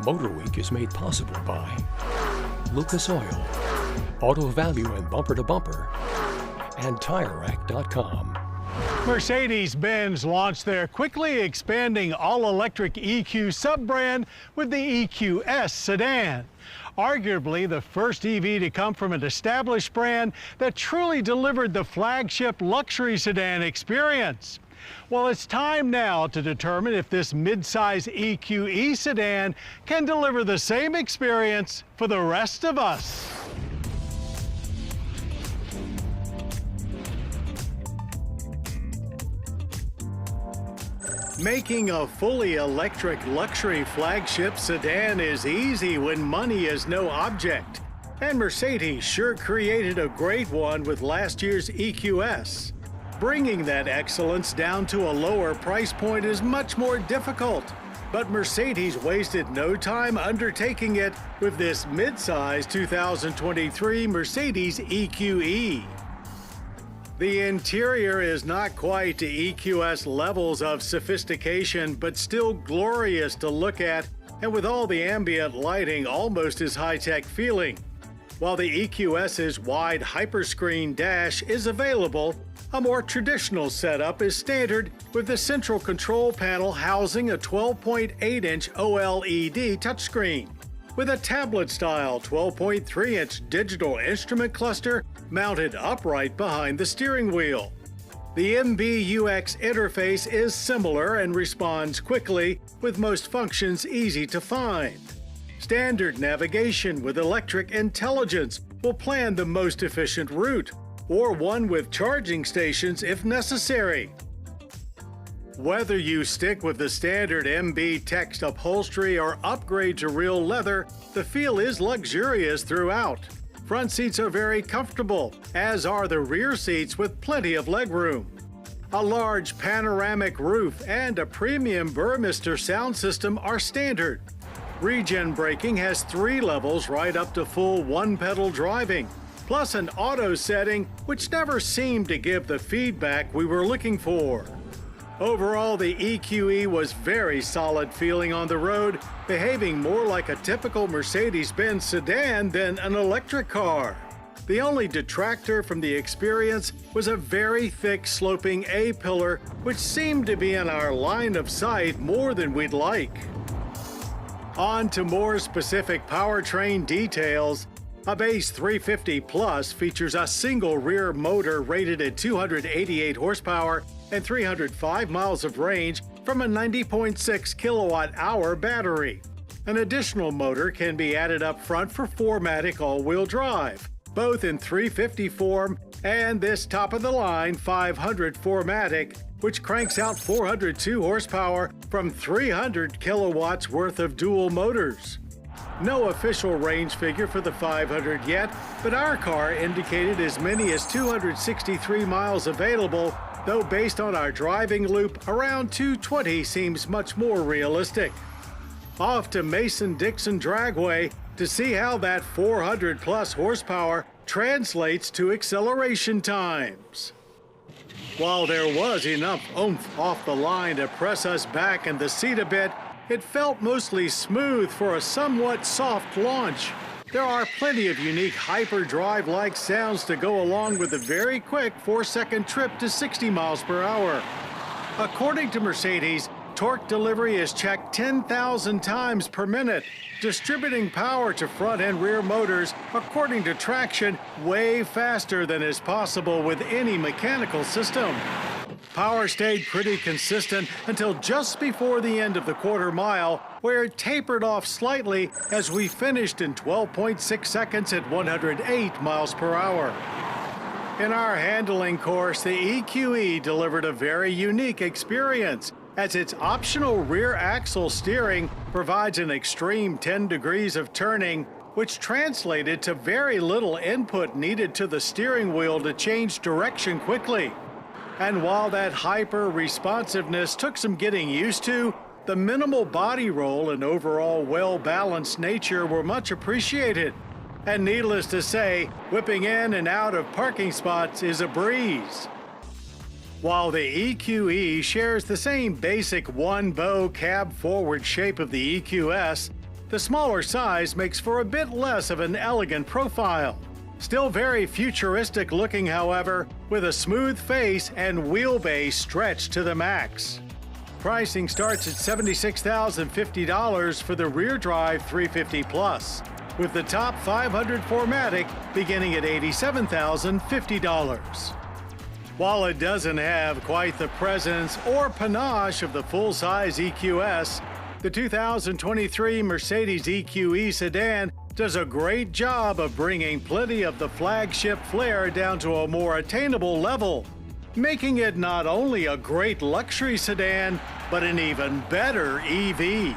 Motor Week is made possible by Lucas Oil, Auto Value and Bumper to Bumper, and TireRack.com. Mercedes-Benz launched their quickly expanding all-electric EQ sub-brand with the EQS sedan. Arguably the first EV to come from an established brand that truly delivered the flagship luxury sedan experience. Well, it's time now to determine if this mid-size EQE sedan can deliver the same experience for the rest of us. Making a fully electric luxury flagship sedan is easy when money is no object. And Mercedes sure created a great one with last year's EQS. Bringing that excellence down to a lower price point is much more difficult. But Mercedes wasted no time undertaking it with this mid-size 2023 Mercedes EQE. The interior is not quite to EQS levels of sophistication, but still glorious to look at, and with all the ambient lighting almost as high-tech feeling. While the EQS's wide hyperscreen dash is available, a more traditional setup is standard, with the central control panel housing a 12.8-inch OLED touchscreen, with a tablet-style 12.3-inch digital instrument cluster mounted upright behind the steering wheel. The MBUX interface is similar and responds quickly, with most functions easy to find. Standard navigation with electric intelligence will plan the most efficient route, or one with charging stations if necessary. Whether you stick with the standard MB text upholstery or upgrade to real leather, the feel is luxurious throughout. Front seats are very comfortable, as are the rear seats with plenty of legroom. A large panoramic roof and a premium Burmester sound system are standard. Regen braking has 3 levels right up to full one-pedal driving, plus an auto setting which never seemed to give the feedback we were looking for. Overall, the EQE was very solid feeling on the road, behaving more like a typical Mercedes-Benz sedan than an electric car. The only detractor from the experience was a very thick sloping A-pillar, which seemed to be in our line of sight more than we'd like. On to more specific powertrain details. A base 350 Plus features a single rear motor rated at 288 horsepower and 305 miles of range from a 90.6 kilowatt-hour battery. An additional motor can be added up front for 4MATIC all-wheel drive, both in 350 form and this top-of-the-line 500 4MATIC, which cranks out 402 horsepower from 300 kilowatts worth of dual motors. No official range figure for the 500 yet, but our car indicated as many as 263 miles available, though based on our driving loop, around 220 seems much more realistic. Off to Mason-Dixon Dragway to see how that 400-plus horsepower translates to acceleration times. While there was enough oomph off the line to press us back in the seat a bit, it felt mostly smooth for a somewhat soft launch. There are plenty of unique hyperdrive-like sounds to go along with the very quick 4-second trip to 60 miles per hour. According to Mercedes, torque delivery is checked 10,000 times per minute, distributing power to front and rear motors, according to traction, way faster than is possible with any mechanical system. Power stayed pretty consistent until just before the end of the quarter mile, where it tapered off slightly as we finished in 12.6 seconds at 108 miles per hour. In our handling course, the EQE delivered a very unique experience, as its optional rear axle steering provides an extreme 10 degrees of turning, which translated to very little input needed to the steering wheel to change direction quickly. And while that hyper-responsiveness took some getting used to, the minimal body roll and overall well-balanced nature were much appreciated. And needless to say, whipping in and out of parking spots is a breeze. While the EQE shares the same basic one-bow cab-forward shape of the EQS, The smaller size makes for a bit less of an elegant profile. Still very futuristic looking, however, with a smooth face and wheelbase stretched to the max. Pricing starts at $76,050 for the rear drive 350 Plus, with the top 500 4MATIC beginning at $87,050. While it doesn't have quite the presence or panache of the full-size EQS, the 2023 Mercedes EQE sedan does a great job of bringing plenty of the flagship flair down to a more attainable level, making it not only a great luxury sedan, but an even better EV.